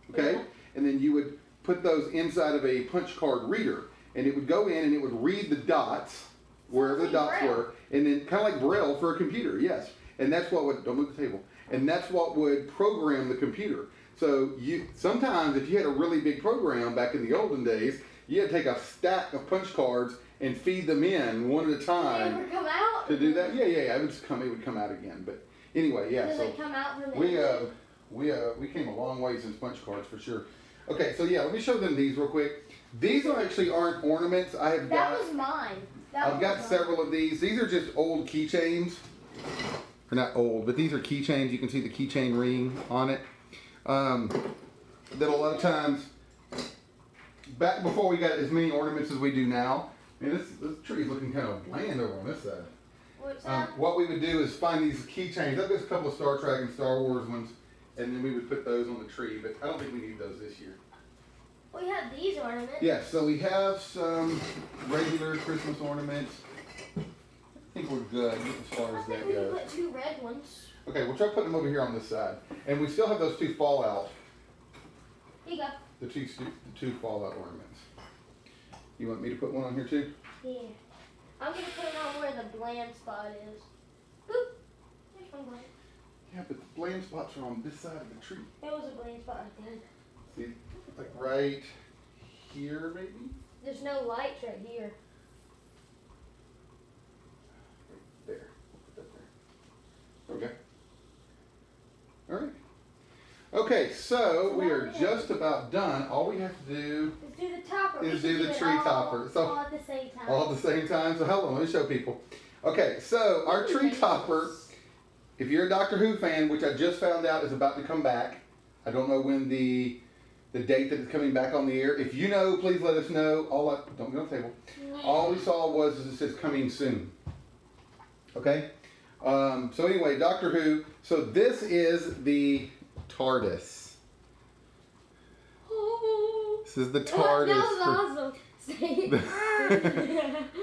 okay? Yeah. And then you would put those inside of a punch card reader, and it would go in and it would read the dots, wherever the dots Braille. were, and then kind of like Braille for a computer, yes. And that's what would, don't move the table, and that's what would program the computer. So sometimes if you had a really big program back in the olden days, you had to take a stack of punch cards and feed them in one at a time. Did they ever come out? To do that, yeah, it would come out again. But anyway, yeah. Did So they come out from we came a long way since punch cards for sure. Okay, so yeah, let me show them these real quick. These actually aren't ornaments. That was mine. I've got several of these. These are just old keychains. They're not old, but these are keychains. You can see the keychain ring on it. That a lot of times, back before we got as many ornaments as we do now, man, this tree's looking kind of bland over on this side. What's that? What we would do is find these keychains. I've got a couple of Star Trek and Star Wars ones, and then we would put those on the tree, but I don't think we need those this year. We have these ornaments. Yeah, so we have some regular Christmas ornaments. I think we're good as far as I that think we can goes. put 2 red ones. Okay, we'll try putting them over here on this side. And we still have those 2 Fallout, Here you go. the two Fallout ornaments. You want me to put one on here too? Yeah. I'm going to put it on where the bland spot is. Boop. There's one bland. Yeah, but the bland spots are on this side of the tree. There was a bland spot right there. See, like right here, maybe? There's no lights right here. There. Put that there. Okay. All right. Okay, so we are just about done. All we have to do Let's do the topper. is do the tree topper. So all at the same time. all at the same time. So hold on, let me show people. Okay, so our tree topper, if you're a Doctor Who fan, which I just found out is about to come back. I don't know when the date that it's coming back on the air. If you know, please let us know. Don't get on the table. All we saw was it says coming soon. Okay? So anyway, Doctor Who. So this is the TARDIS. This is the TARDIS. That was awesome.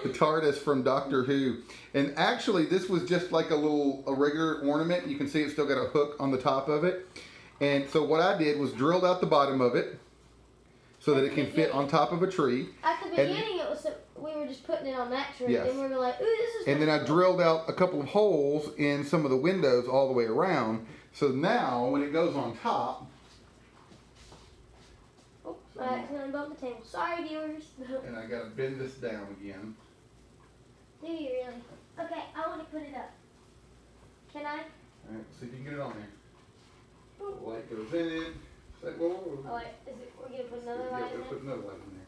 The TARDIS from Doctor Who. And actually, this was just like a regular ornament. You can see it's still got a hook on the top of it. And so what I did was drilled out the bottom of it so that it can fit on top of a tree. At the beginning, it was we were just putting it on that tree, Yes. and we were like, "Ooh, this is." And then I drilled out a couple of holes in some of the windows all the way around. So now, when it goes on top, Oh, I accidentally bumped the table. Sorry, viewers. and I gotta bend this down again. Do you really? Okay, I want to put it up. Can I? All right, see if you can get it on there. The light goes in it. Whoa, whoa, whoa. Oh, wait, is it? We're gonna put another Yeah, light in we're put another light in there.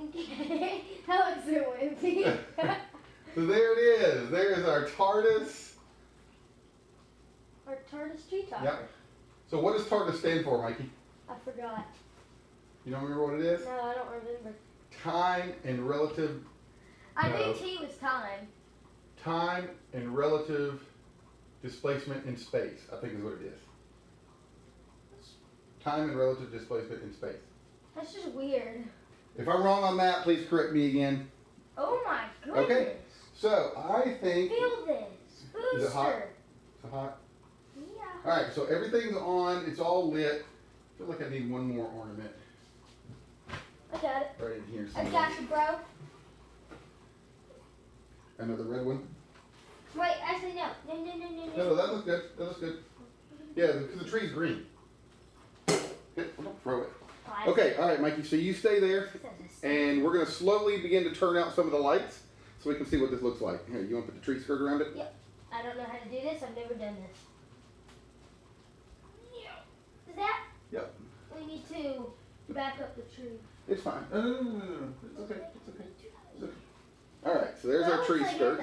Okay. That looks so wimpy. So there it is. There's our TARDIS. Our TARDIS tree topper. Yep. So what does TARDIS stand for, Mikey? I forgot. You don't remember what it is? No, I don't remember. Time and relative. I No. knew T was time. Time and relative displacement in space, I think is what it is. Time and relative displacement in space. That's just weird. If I'm wrong on that, please correct me again. Oh my goodness. Okay. So I think. Feel this. Booster. Is it hot? Is it hot? Yeah. All right. So everything's on. It's all lit. I feel like I need one more ornament I got it. right in here I somewhere. got you, bro. Another red one. Wait, actually, no. No. No, that looks good. That looks good. Yeah, because the tree's green. Don't throw it. Oh, Okay, all right, Mikey. So you stay there, and we're gonna slowly begin to turn out some of the lights, so we can see what this looks like. Here, you want to put the tree skirt around it? Yep. I don't know how to do this. I've never done this. Is that? Yep. We need to back up the tree. It's fine. No. It's okay. It's okay. It's okay. All right. So there's our tree skirt.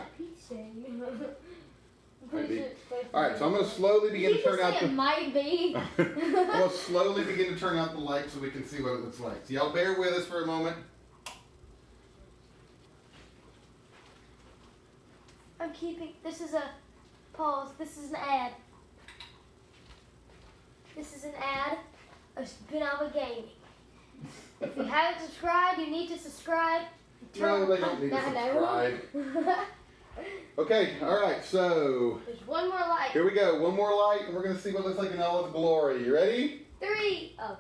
Maybe. All right. So I'm gonna slowly begin to turn out the. It might be. We'll slowly begin to turn out the lights so we can see what it looks like. So y'all bear with us for a moment. I'm keeping. This is a pause. This is an ad. This is an ad of Ben-Abba Gaming. If you haven't subscribed, you need to subscribe. No, they don't need to subscribe. Okay, all right, so There's one more light. here we go. One more light, and we're going to see what it looks like in all its glory. You ready? 3. Oh.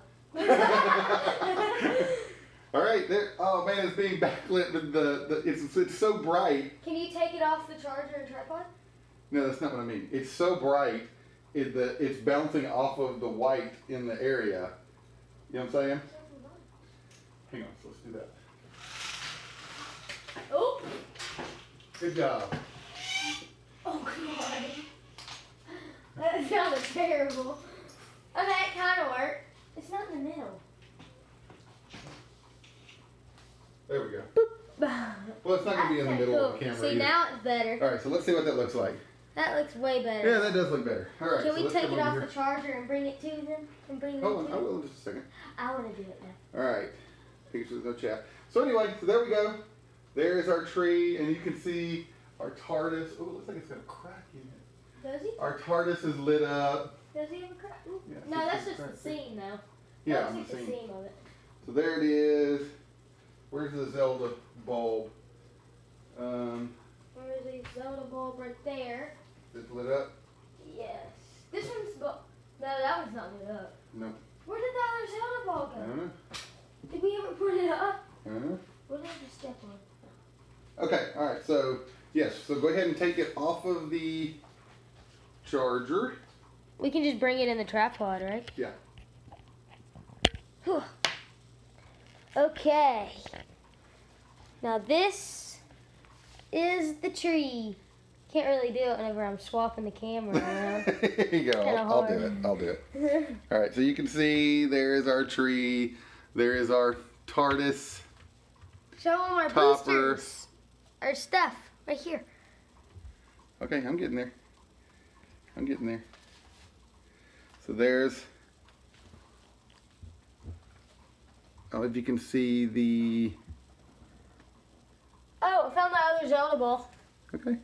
All right, there. Oh man, it's being backlit with it's so bright. Can you take it off the charger and tripod? No, that's not what I mean. It's so bright, it's bouncing off of the white in the area. You know what I'm saying? Hang on, so let's do that. Oh. Good job. Oh God. That sounded terrible. Okay, it kind of worked. It's not in the middle. There we go. Well, it's not going to be in the middle of the camera See, either. now it's better. All right, so let's see what that looks like. That looks way better. Yeah, that does look better. All right, Can so we let's take come it over off here. the charger and bring it to them? And bring them Hold to on, I them? will in just a second. I want to do it now. All right, pictures, no chat. So anyway, so there we go. There's our tree, and you can see our TARDIS. Oh, it looks like it's got a crack in it. Does he? Our TARDIS is lit up. Does he have a crack? Ooh. Yeah, No, it's that's just just a the crack. seam, though. Yeah, That's I'm just the seeing. seam of it. So there it is. Where's the Zelda bulb? Where's the Zelda bulb right there? It's lit up? Yes. This one's no, that one's not lit up. No. Where did the other Zelda bulb I go? don't know. Did we ever put it up? I don't know. What did I just step on? Okay, all right. So yes, so go ahead and take it off of the charger. We can just bring it in the tripod, right? Yeah. Whew. Okay. Now this is the tree. Can't really do it whenever I'm swapping the camera around. Here you go. I'll do it. I'll do it. All right. So you can see there is our tree. There is our TARDIS. Show them our Topper. boosters. Our stuff right here. Okay, I'm getting there. I'm getting there. So there's, if you can see the, Oh, I found the other Zelda ball. okay.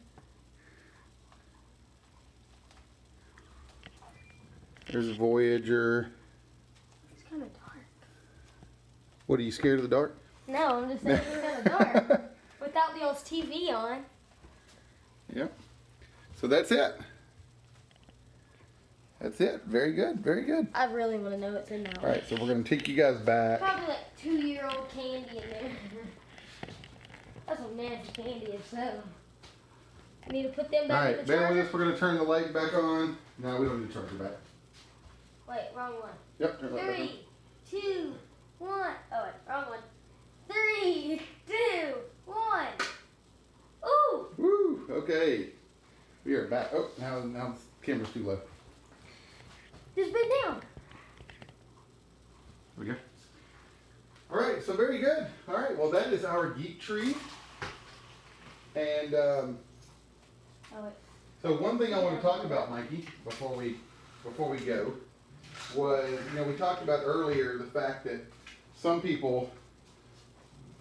There's Voyager. It's kind of dark. What, are you scared of the dark? No, I'm just saying it's kind of dark. Without the old TV on. Yep. So that's it. That's it. Very good. Very good. I really want to know what's in there. All right, so we're going to take you guys back. Probably like 2-year-old candy in there. That's what nasty candy is, so. I need to put them All back in right, the bear with charger. us. We're going to turn the light back on. No, we don't need to charge it back. Wait, wrong one. Yep, turn the light back on. 3, 2, 1. Oh, wait, wrong one. 3, 2, 1. Ooh! Woo! Okay. We are back. Oh, now the camera's too low. Just been down. There we go. All right, so very good. All right, well that is our geek tree. And Oh, wait. so one thing I want to talk about, Mikey, before we go, was we talked about earlier the fact that some people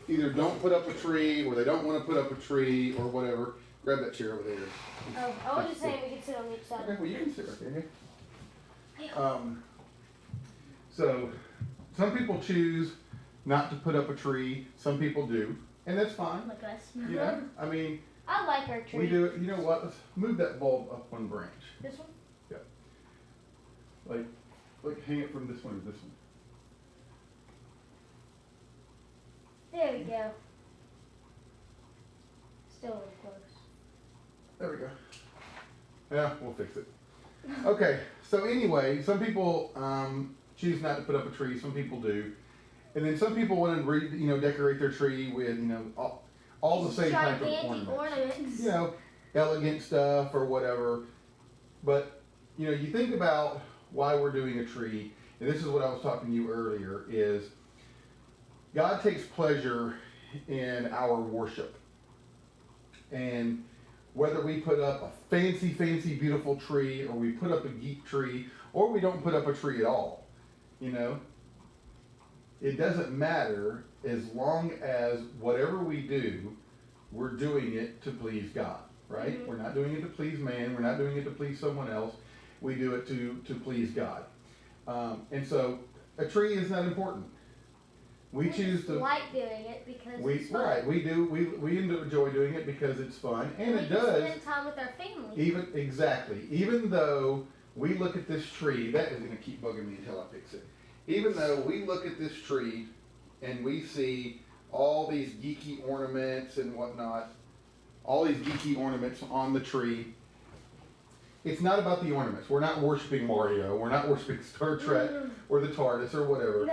either don't put up a tree or they don't want to put up a tree or whatever. Grab that chair over there. Oh, I was just saying we could sit on each side. Okay, well you can sit right there. So some people choose not to put up a tree. Some people do, and that's fine. Look at us. You know, I mean, I like our tree. we do it. You know what? Let's move that bulb up one branch. This one? Like hang it from this one to this one. There we go. Still really close. There we go. Yeah, we'll fix it. Okay. So anyway, some people choose not to put up a tree. Some people do, and then some people want to decorate their tree with all the same type of Gigantic ornaments. Elegant stuff or whatever. But you think about why we're doing a tree, and this is what I was talking to you earlier, is God takes pleasure in our worship. And whether we put up a fancy, fancy, beautiful tree, or we put up a geek tree, or we don't put up a tree at all, it doesn't matter as long as whatever we do, we're doing it to please God, right? Mm-hmm. We're not doing it to please man. We're not doing it to please someone else. We do it to please God. And so a tree is not important. We choose to like doing it because it's fun. Right, we do. We enjoy doing it because it's fun, and it does. Spend time with our family. Even though we look at this tree, that is going to keep bugging me until I fix it. Even though we look at this tree and we see all these geeky ornaments and whatnot, all these geeky ornaments on the tree, it's not about the ornaments. We're not worshiping Mario. We're not worshiping Star Trek or the TARDIS or whatever.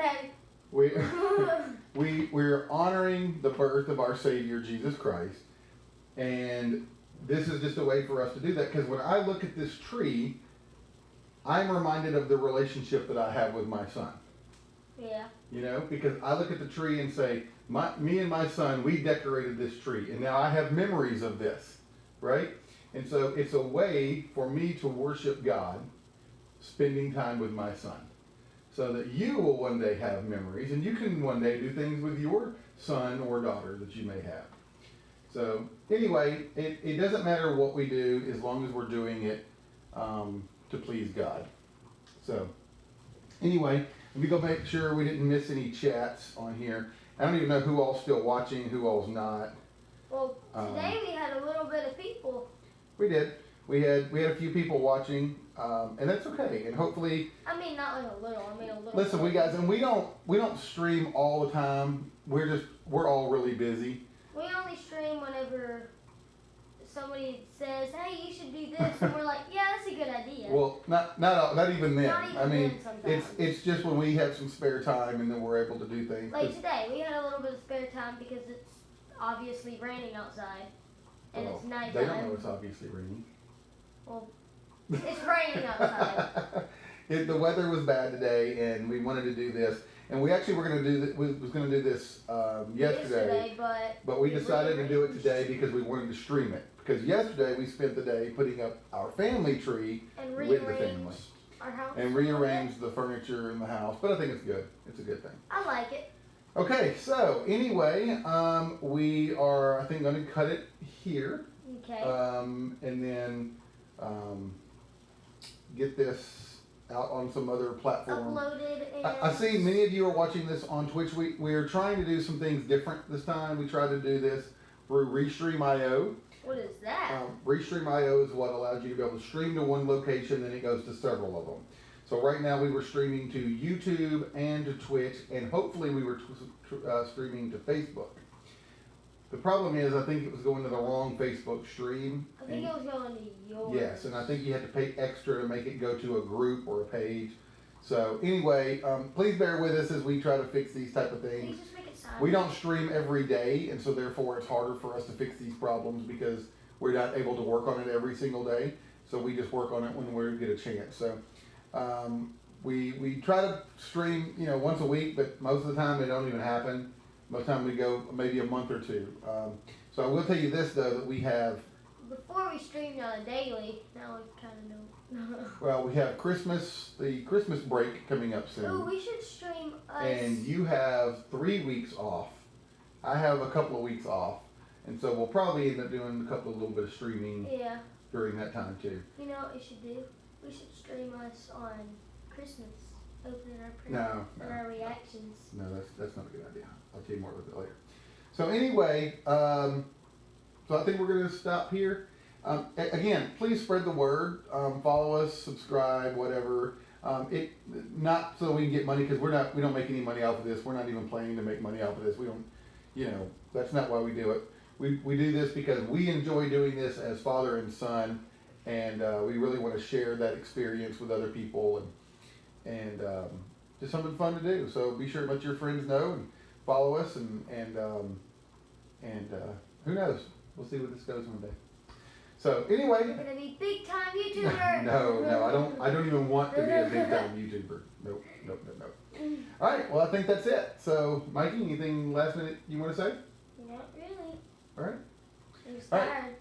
We're honoring the birth of our Savior, Jesus Christ. And this is just a way for us to do that. Because when I look at this tree, I'm reminded of the relationship that I have with my son. Yeah. Because I look at the tree and say, me and my son, we decorated this tree. And now I have memories of this, right? And so it's a way for me to worship God, spending time with my son. So that you will one day have memories, and you can one day do things with your son or daughter that you may have. So anyway, it doesn't matter what we do as long as we're doing it to please God. So anyway, let me go make sure we didn't miss any chats on here. I don't even know who all's still watching, who all's not. Well, today we had a little bit of people. We did. We had a few people watching, and that's okay. And hopefully, I mean, not like a little. I mean a little. Listen, we don't stream all the time. We're all really busy. We only stream whenever somebody says, "Hey, you should do this," and we're like, "Yeah, that's a good idea." Well, not even then. Not even I mean, then sometimes. it's just when we have some spare time and then we're able to do things. Like today, we had a little bit of spare time because it's obviously raining outside, and it's nighttime. They don't know it's obviously raining. Well, it's raining outside. The weather was bad today, and we wanted to do this. And we actually were going to do was going to do this yesterday, but we decided to do it today because we wanted to stream it. Because yesterday we spent the day putting up our family tree and with the family our house and rearranged the furniture in the house. But I think it's good. It's a good thing. I like it. Okay, so anyway, we are I think going to cut it here. Okay. And then get this out on some other platform. Uploaded. And I see many of you are watching this on Twitch. We are trying to do some things different this time. We tried to do this through Restream.io. What is that? Restream.io is what allows you to be able to stream to one location, then it goes to several of them. So right now we were streaming to YouTube and to Twitch, and hopefully we were streaming to Facebook. The problem is, I think it was going to the wrong Facebook stream. I think it was going to yours. Yes, and I think you had to pay extra to make it go to a group or a page. So anyway, please bear with us as we try to fix these type of things. Please just make it silent. We don't stream every day, and so therefore it's harder for us to fix these problems because we're not able to work on it every single day. So we just work on it when we get a chance. So we try to stream, once a week, but most of the time it don't even happen. Most of the time we go maybe a month or two. So I will tell you this though, that we have. Before we streamed on a daily, now we kind of know. Well, we have the Christmas break coming up soon. Oh, we should stream us. And you have 3 weeks off. I have a couple of weeks off. And so we'll probably end up doing a couple of little bit of streaming during that time too. You know what we should do? We should stream us on Christmas. Opening our presents and our reactions. No, that's not a good idea. I'll tell you more about that later. So anyway, so I think we're going to stop here. Again, please spread the word. Follow us, subscribe, whatever. Not so we can get money because we don't make any money off of this. We're not even planning to make money off of this. We don't, that's not why we do it. We do this because we enjoy doing this as father and son, and we really want to share that experience with other people and just something fun to do. So be sure to let your friends know and follow us and who knows? We'll see where this goes one day. So anyway, you're gonna be big time YouTuber. No, I don't even want to be a big time YouTuber. Nope. All right, well I think that's it. So Mikey, anything last minute you want to say? Not really. All right. I'm tired.